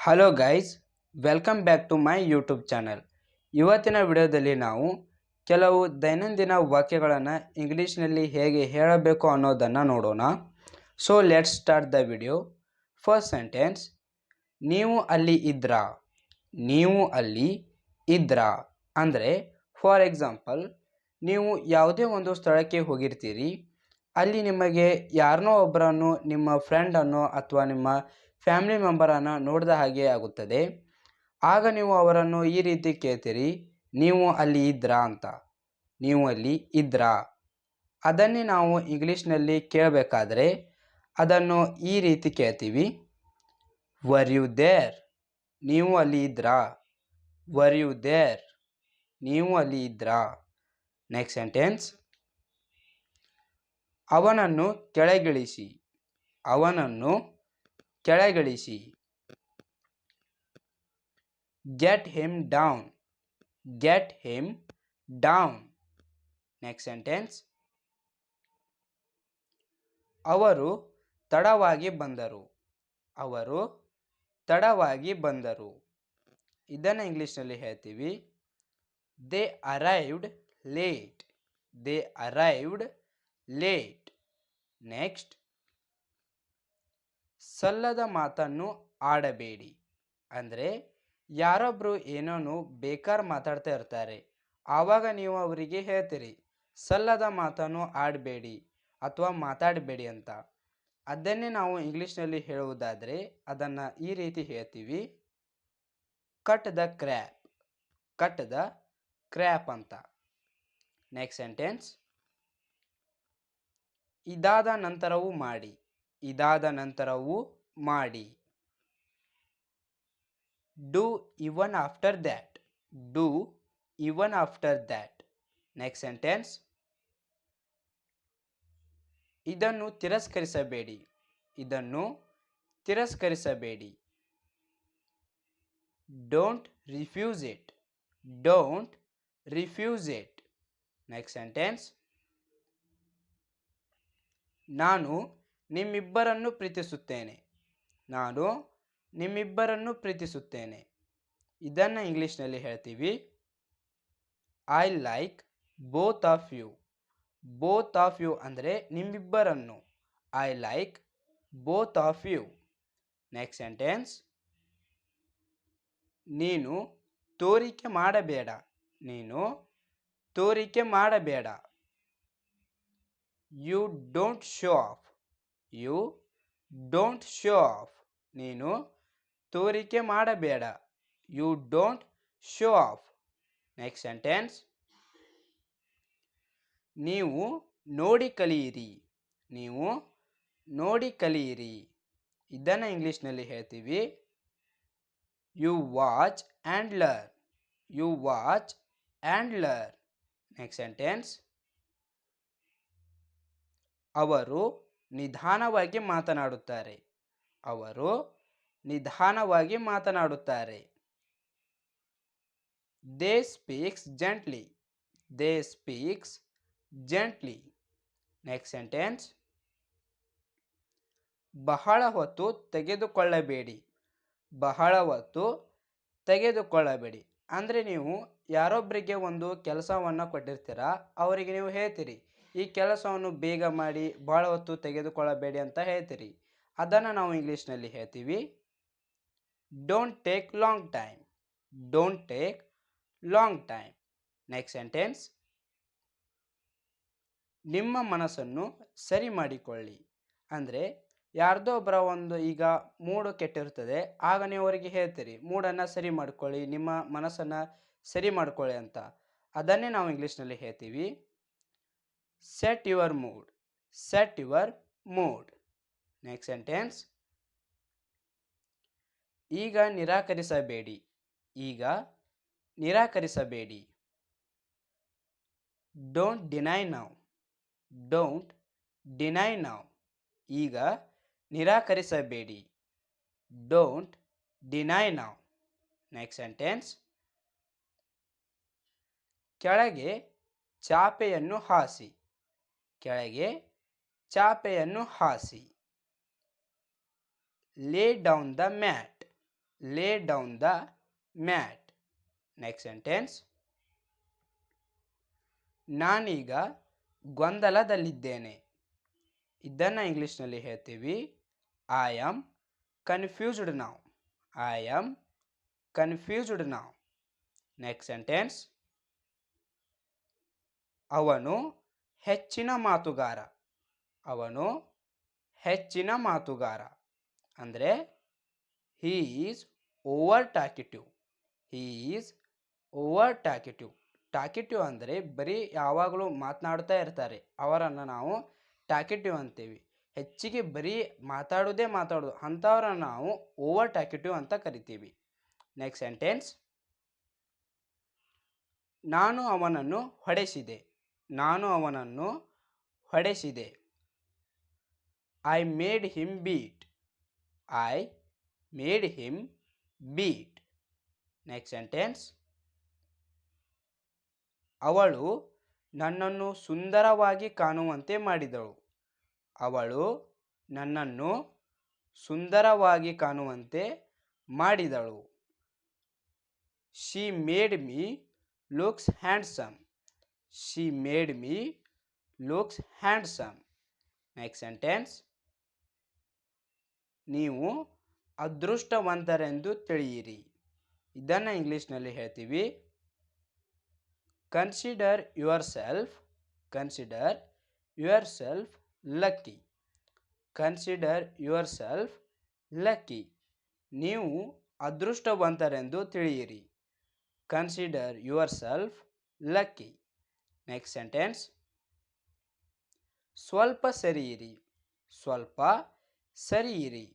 Hello guys, welcome back to my YouTube channel. ಇವತ್ತಿನ ವಿಡಿಯೋದಲ್ಲಿ ನಾವು ಕೆಲವು ದೈನಂದಿನ ವಾಕ್ಯಗಳನ್ನು ಇಂಗ್ಲೀಷ್ನಲ್ಲಿ ಹೇಗೆ ಹೇಳಬೇಕು ಅನ್ನೋದನ್ನು ನೋಡೋಣ. So let's start the video. First sentence, ನೀವು ಅಲ್ಲಿ ಇದ್ರಾ. ನೀವು ಅಲ್ಲಿ ಇದ್ರಾ ಅಂದರೆ ಫಾರ್ ಎಕ್ಸಾಂಪಲ್, ನೀವು ಯಾವುದೇ ಒಂದು ಸ್ಥಳಕ್ಕೆ ಹೋಗಿರ್ತೀರಿ, ಅಲ್ಲಿ ನಿಮಗೆ ಯಾರನ್ನೋ ಒಬ್ಬರನ್ನು, ನಿಮ್ಮ ಫ್ರೆಂಡನ್ನು ಅಥವಾ ನಿಮ್ಮ ಫ್ಯಾಮಿಲಿ ಮೆಂಬರನ್ನು ನೋಡಿದ ಹಾಗೆ ಆಗುತ್ತದೆ. ಆಗ ನೀವು ಅವರನ್ನು ಈ ರೀತಿ ಕೇಳ್ತೀರಿ, ನೀವು ಅಲ್ಲಿ ಇದ್ರಾ ಅಂತ. ನೀವು ಅಲ್ಲಿ ಇದ್ರಾ ಅದನ್ನೇ ನಾವು ಇಂಗ್ಲೀಷ್ನಲ್ಲಿ ಕೇಳಬೇಕಾದ್ರೆ ಅದನ್ನು ಈ ರೀತಿ ಕೇಳ್ತೀವಿ, ವರ್ ಯು ದೇರ್. ನೀವು ಅಲ್ಲಿ ಇದ್ರಾ. Where you there. ನೀವು ಅಲ್ಲಿ ಇದ್ರಾ. ನೆಕ್ಸ್ಟ್ ಸೆಂಟೆನ್ಸ್, ಅವನನ್ನು ಕೆಳಗಿಳಿಸಿ. ಅವನನ್ನು ಕೆಳಗಿಳಿಸಿ. Get him down. Get him down. Next sentence, ಅವರು ತಡವಾಗಿ ಬಂದರು. ಅವರು ತಡವಾಗಿ ಬಂದರು. ಇದನ್ನು ಇಂಗ್ಲೀಷ್ನಲ್ಲಿ ಹೇಳ್ತೀವಿ, they arrived late. They arrived late. Next, ಸಲ್ಲದ ಮಾತನ್ನು ಆಡಬೇಡಿ. ಅಂದರೆ ಯಾರೊಬ್ಬರು ಏನೋ ಬೇಕಾದ್ರೆ ಮಾತಾಡ್ತಾ ಇರ್ತಾರೆ, ಆವಾಗ ನೀವು ಅವರಿಗೆ ಹೇಳ್ತೀರಿ ಸಲ್ಲದ ಮಾತನ್ನು ಆಡಬೇಡಿ ಅಥವಾ ಮಾತಾಡಬೇಡಿ ಅಂತ. ಅದನ್ನೇ ನಾವು ಇಂಗ್ಲೀಷ್ನಲ್ಲಿ ಹೇಳುವುದಾದರೆ ಅದನ್ನು ಈ ರೀತಿ ಹೇಳ್ತೀವಿ, cut the crap. Cut the crap ಅಂತ. ನೆಕ್ಸ್ಟ್ ಸೆಂಟೆನ್ಸ್, ಇದಾದ ನಂತರವೂ ಮಾಡಿ. ಇದಾದ ನಂತರವೂ ಮಾಡಿ. Do even after that. Do even after that. Next sentence, ಇದನ್ನು ತಿರಸ್ಕರಿಸಬೇಡಿ. ಇದನ್ನು ತಿರಸ್ಕರಿಸಬೇಡಿ. Don't refuse it. Don't refuse it. Next sentence, ನಾನು ನಿಮ್ಮಿಬ್ಬರನ್ನು ಪ್ರೀತಿಸುತ್ತೇನೆ. ನಾನು ನಿಮ್ಮಿಬ್ಬರನ್ನು ಪ್ರೀತಿಸುತ್ತೇನೆ. ಇದನ್ನು ಇಂಗ್ಲೀಷ್ನಲ್ಲಿ ಹೇಳ್ತೀವಿ, I like both of you. Both of you ಅಂದರೆ ನಿಮ್ಮಿಬ್ಬರನ್ನು. I like both of you. Next sentence, ನೀನು ತೋರಿಕೆ ಮಾಡಬೇಡ. ನೀನು ತೋರಿಕೆ ಮಾಡಬೇಡ. You don't show off. You don't show off. ನೀನು ತೋರಿಕೆ ಮಾಡಬೇಡ. You don't show off. Next sentence, ನೀವು ನೋಡಿ ಕಲಿಯಿರಿ. ನೀವು ನೋಡಿ ಕಲಿಯಿರಿ. ಇದನ್ನು ಇಂಗ್ಲೀಷ್ನಲ್ಲಿ ಹೇಳ್ತೀವಿ, you watch and learn. You watch and learn. Next sentence, ಅವರು ನಿಧಾನವಾಗಿ ಮಾತನಾಡುತ್ತಾರೆ. ಅವರು ನಿಧಾನವಾಗಿ ಮಾತನಾಡುತ್ತಾರೆ. They speaks gently. They speaks gently. Next sentence, ಬಹಳ ಹೊತ್ತು ತೆಗೆದುಕೊಳ್ಳಬೇಡಿ. ಬಹಳ ಹೊತ್ತು ತೆಗೆದುಕೊಳ್ಳಬೇಡಿ ಅಂದರೆ ನೀವು ಯಾರೊಬ್ಬರಿಗೆ ಒಂದು ಕೆಲಸವನ್ನು ಕೊಟ್ಟಿರ್ತೀರ, ಅವರಿಗೆ ನೀವು ಹೇಳ್ತೀರಿ ಈ ಕೆಲಸವನ್ನು ಬೇಗ ಮಾಡಿ, ಬಹಳ ಹೊತ್ತು ತೆಗೆದುಕೊಳ್ಳಬೇಡಿ ಅಂತ ಹೇಳ್ತೀರಿ. ಅದನ್ನು ನಾವು ಇಂಗ್ಲೀಷ್ನಲ್ಲಿ ಹೇಳ್ತೀವಿ, don't take long time. Don't take long time. Next sentence, ನಿಮ್ಮ ಮನಸ್ಸನ್ನು ಸರಿ ಮಾಡಿಕೊಳ್ಳಿ. ಅಂದರೆ ಯಾರ್ದೋ ಒಬ್ಬರ ಒಂದು ಈಗ ಮೂಡು ಕೆಟ್ಟಿರ್ತದೆ, ಆಗ ನೀವು ಅವರಿಗೆ ಹೇಳ್ತೀರಿ ಮೂಡನ್ನು ಸರಿ ಮಾಡ್ಕೊಳ್ಳಿ, ನಿಮ್ಮ ಮನಸ್ಸನ್ನು ಸರಿ ಮಾಡ್ಕೊಳ್ಳಿ ಅಂತ. ಅದನ್ನೇ ನಾವು ಇಂಗ್ಲೀಷ್ನಲ್ಲಿ ಹೇಳ್ತೀವಿ, set your mood. Set your mood. Next sentence, ಈಗ ನಿರಾಕರಿಸಬೇಡಿ. ಈಗ ನಿರಾಕರಿಸಬೇಡಿ. Don't deny now. Don't deny now. ಈಗ ನಿರಾಕರಿಸಬೇಡಿ. Don't deny now. Next sentence, ಕೆಳಗೆ ಚಾಪೆಯನ್ನು ಹಾಸಿ. ಕೆಳಗೆ ಚಾಪೆಯನ್ನು ಹಾಸಿ. Lay down the mat. lay down the mat. Next sentence. ನಾನೀಗ ಗೊಂದಲದಲ್ಲಿದ್ದೇನೆ. ಇದನ್ನು ಇಂಗ್ಲೀಷ್ನಲ್ಲಿ ಹೇಳ್ತೀವಿ I am confused now. I am confused now. Next sentence. ಅವನು ಹೆಚ್ಚಿನ ಮಾತುಗಾರ. ಅವನು ಹೆಚ್ಚಿನ ಮಾತುಗಾರ ಅಂದರೆ he is over talkative. He is over talkative. Talkative ಅಂದರೆ ಬರೀ ಯಾವಾಗಲೂ ಮಾತನಾಡ್ತಾ ಇರ್ತಾರೆ, ಅವರನ್ನು ನಾವು ಟಾಕಿಟಿವ್ ಅಂತೀವಿ. ಹೆಚ್ಚಿಗೆ ಬರೀ ಮಾತಾಡೋದು ಅಂಥವ್ರನ್ನ ನಾವು ಓವರ್ ಟಾಕಿಟಿವ್ ಅಂತ ಕರಿತೀವಿ. Next sentence. ನಾನು ಅವನನ್ನು ಹೊಡೆಸಿದೆ. ನಾನು ಅವನನ್ನು ಹೊಡೆಸಿದೆ. I made him beat. I made him beat. Next sentence. ಅವಳು ನನ್ನನ್ನು ಸುಂದರವಾಗಿ ಕಾಣುವಂತೆ ಮಾಡಿದಳು. ಅವಳು ನನ್ನನ್ನು ಸುಂದರವಾಗಿ ಕಾಣುವಂತೆ ಮಾಡಿದಳು. She made me looks handsome. She made me looks handsome. Next sentence. ನೀವು ಅದೃಷ್ಟವಂತರೆಂದು ತಿಳಿಯಿರಿ. ಇದನ್ನು ಇಂಗ್ಲೀಷ್ನಲ್ಲಿ ಹೇಳ್ತೀವಿ consider yourself lucky. Consider yourself lucky. ನೀವು ಅದೃಷ್ಟವಂತರೆಂದು ತಿಳಿಯಿರಿ. Consider yourself lucky. Next sentence. ಸ್ವಲ್ಪ ಸರಿಯಿರಿ. ಸ್ವಲ್ಪ ಸರಿಯಿರಿ.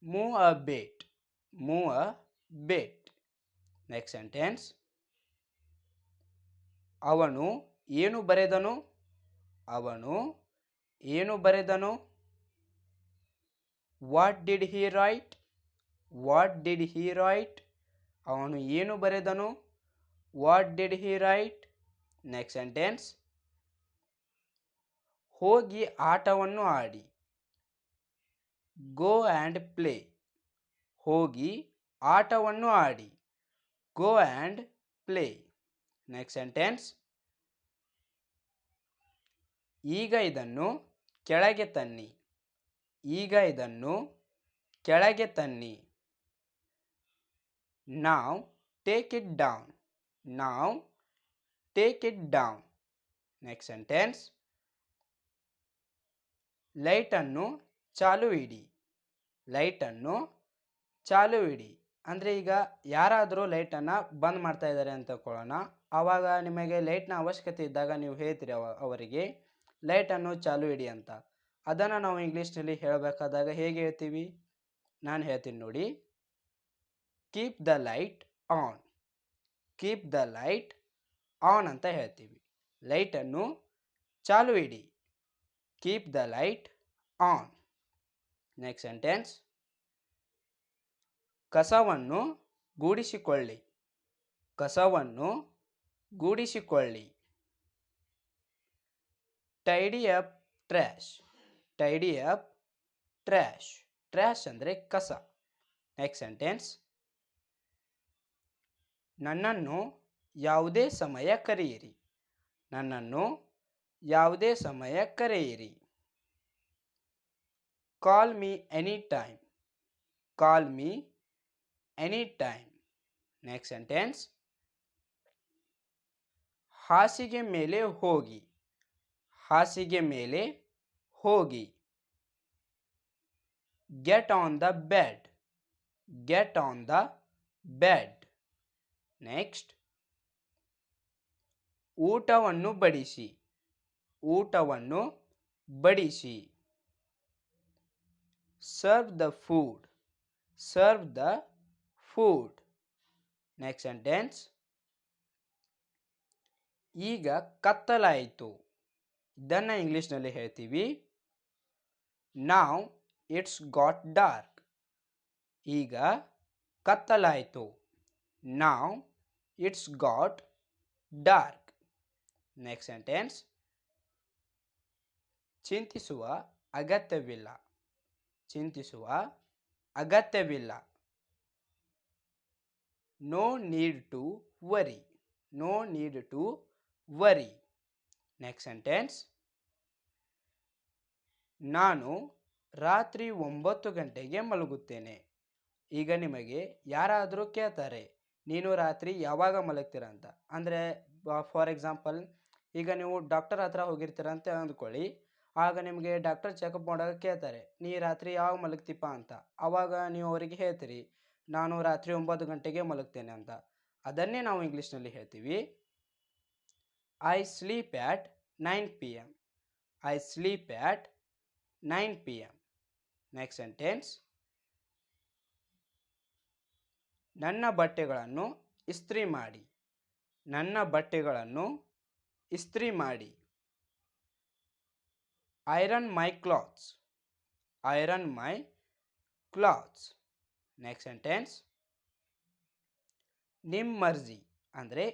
Move a bit. Move a bit. Next sentence. ಅವನು ಏನು ಬರೆದನು. ಅವನು ಏನು ಬರೆದನು. What did he write. What did he write. ಅವನು ಏನು ಬರೆದನು. What did he right. Next sentence. ಹೋಗಿ ಆಟವನ್ನು ಆಡಿ. Go and play. ಹೋಗಿ ಆಟವನ್ನು ಆಡಿ. Go and play. Next sentence. ಈಗ ಇದನ್ನು ಕೆಳಗೆ ತನ್ನಿ. ಈಗ ಇದನ್ನು ಕೆಳಗೆ ತನ್ನಿ. ನಾವ್ ಟೇಕ್ ಇಟ್ ಡೌನ್. ನಾವ್ take it down. Next sentence. ಲೈಟನ್ನು ಚಾಲು ಇಡಿ. ಲೈಟನ್ನು ಚಾಲು ಇಡಿ ಅಂದರೆ ಈಗ ಯಾರಾದರೂ ಲೈಟನ್ನು ಬಂದ್ ಮಾಡ್ತಾ ಇದ್ದಾರೆ ಅಂತ ತಿಳ್ಕೊಳ್ಳೋಣ. ಆವಾಗ ನಿಮಗೆ ಲೈಟ್ನ ಅವಶ್ಯಕತೆ ಇದ್ದಾಗ ನೀವು ಹೇಳ್ತೀರಿ ಅವರಿಗೆ ಲೈಟನ್ನು ಚಾಲು ಇಡಿ ಅಂತ. ಅದನ್ನು ನಾವು ಇಂಗ್ಲೀಷ್ನಲ್ಲಿ ಹೇಳಬೇಕಾದಾಗ ಹೇಗೆ ಹೇಳ್ತೀವಿ ನಾನು ಹೇಳ್ತೀನಿ ನೋಡಿ. Keep the light on. Keep the light on ಅಂತ ಹೇಳ್ತೀವಿ. ಲೈಟನ್ನು ಚಾಲು ಇಡಿ. Keep the light on. Next sentence. ಕಸವನ್ನು ಗೂಡಿಸಿಕೊಳ್ಳಿ. ಕಸವನ್ನು ಗೂಡಿಸಿಕೊಳ್ಳಿ. Tidy up trash. Tidy up trash. Trash ಅಂದರೆ ಕಸ. Next sentence. ನನ್ನನ್ನು ಯಾವುದೇ ಸಮಯ ಕರೆಯಿರಿ. ನನ್ನನ್ನು ಯಾವುದೇ ಸಮಯ ಕರೆಯಿರಿ. Call me any time. Call me any time. Next sentence. ಹಾಸಿಗೆ ಮೇಲೆ ಹೋಗಿ. ಹಾಸಿಗೆ ಮೇಲೆ ಹೋಗಿ. Get on the bed. Get on the bed. Next. ಊಟವನ್ನು ಬಡಿಸಿ. ಊಟವನ್ನು ಬಡಿಸಿ. Serve the food. Serve the food. Next sentence. ಈಗ ಕತ್ತಲಾಯಿತು. ಇದನ್ನು ಇಂಗ್ಲೀಷ್ನಲ್ಲಿ ಹೇಳ್ತೀವಿ ನಾವ್ ಇಟ್ಸ್ ಗಾಟ್ ಡಾರ್ಕ್. ಈಗ ಕತ್ತಲಾಯಿತು. Now it's got dark. Next sentence. ಚಿಂತಿಸುವ ಅಗತ್ಯವಿಲ್ಲ. ಚಿಂತಿಸುವ ಅಗತ್ಯವಿಲ್ಲ. No need to worry. No need to worry. Next sentence, ನಾನು ರಾತ್ರಿ 9 ಗಂಟೆಗೆ ಮಲಗುತ್ತೇನೆ. ಈಗ ನಿಮಗೆ ಯಾರಾದರೂ ಕೇಳ್ತಾರೆ ನೀನು ರಾತ್ರಿ ಯಾವಾಗ ಮಲಗ್ತೀರ ಅಂತ. ಅಂದರೆ ಫಾರ್ ಎಕ್ಸಾಂಪಲ್, ಈಗ ನೀವು ಡಾಕ್ಟರ್ ಹತ್ರ ಹೋಗಿರ್ತೀರ ಅಂತ ಅಂದ್ಕೊಳ್ಳಿ. ಆಗ ನಿಮಗೆ ಡಾಕ್ಟರ್ ಚೆಕಪ್ ಮಾಡಾಗ ಕೇಳ್ತಾರೆ ನೀ ರಾತ್ರಿ ಯಾವಾಗ ಮಲಗ್ತೀಪ ಅಂತ. ಆವಾಗ ನೀವು ಅವರಿಗೆ ಹೇಳ್ತೀರಿ ನಾನು ರಾತ್ರಿ 9 ಗಂಟೆಗೆ ಮಲಗ್ತೇನೆ ಅಂತ. ಅದನ್ನೇ ನಾವು ಇಂಗ್ಲೀಷ್ನಲ್ಲಿ ಹೇಳ್ತೀವಿ, I sleep at 9 PM. I sleep at 9 PM. Next sentence, ನನ್ನ ಬಟ್ಟೆಗಳನ್ನು ಇಸ್ತ್ರಿ ಮಾಡಿ. ನನ್ನ ಬಟ್ಟೆಗಳನ್ನು ಇಸ್ತ್ರಿ ಮಾಡಿ. ಐರನ್ ಮೈ ಕ್ಲಾತ್ಸ್. ಐರನ್ ಮೈ ಕ್ಲಾತ್ಸ್. ನೆಕ್ಸ್ಟ್ ಸೆಂಟೆನ್ಸ್, ನಿಮ್ಮ ಮರ್ಜಿ. ಅಂದರೆ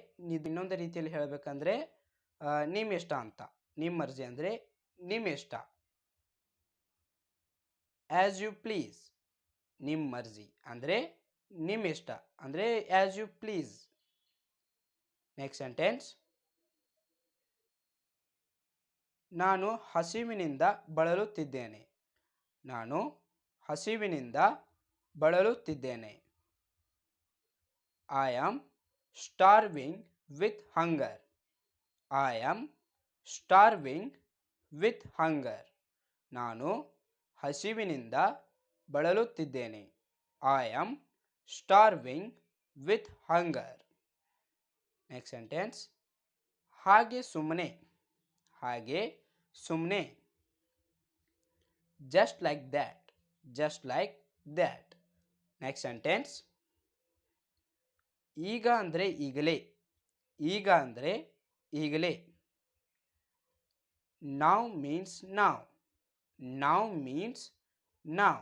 ಇನ್ನೊಂದು ರೀತಿಯಲ್ಲಿ ಹೇಳಬೇಕಂದ್ರೆ ನಿಮ್ಮ ಇಷ್ಟ ಅಂತ. ನಿಮ್ಮ ಮರ್ಜಿ ಅಂದರೆ ನಿಮ್ಮ ಇಷ್ಟ. As you please. ನಿಮ್ಮ ಮರ್ಜಿ ಅಂದರೆ ನಿಮ್ಮ ಇಷ್ಟ ಅಂದರೆ as you please. Next sentence, ನಾನು ಹಸಿವಿನಿಂದ ಬಳಲುತ್ತಿದ್ದೇನೆ. ನಾನು ಹಸಿವಿನಿಂದ ಬಳಲುತ್ತಿದ್ದೇನೆ. I am starving with hunger. I am starving with hunger. ನಾನು ಹಸಿವಿನಿಂದ ಬಳಲುತ್ತಿದ್ದೇನೆ. I am starving with hunger. Next sentence, ಹಾಗೆ ಸುಮ್ಮನೆ. ಹಾಗೆ ಸುಮ್ಮನೆ. Just like that. Just like that. Next sentence, ಈಗ ಅಂದರೆ ಈಗಲೇ. ಈಗ ಅಂದರೆ ಈಗಲೇ. Now means now. Now means now.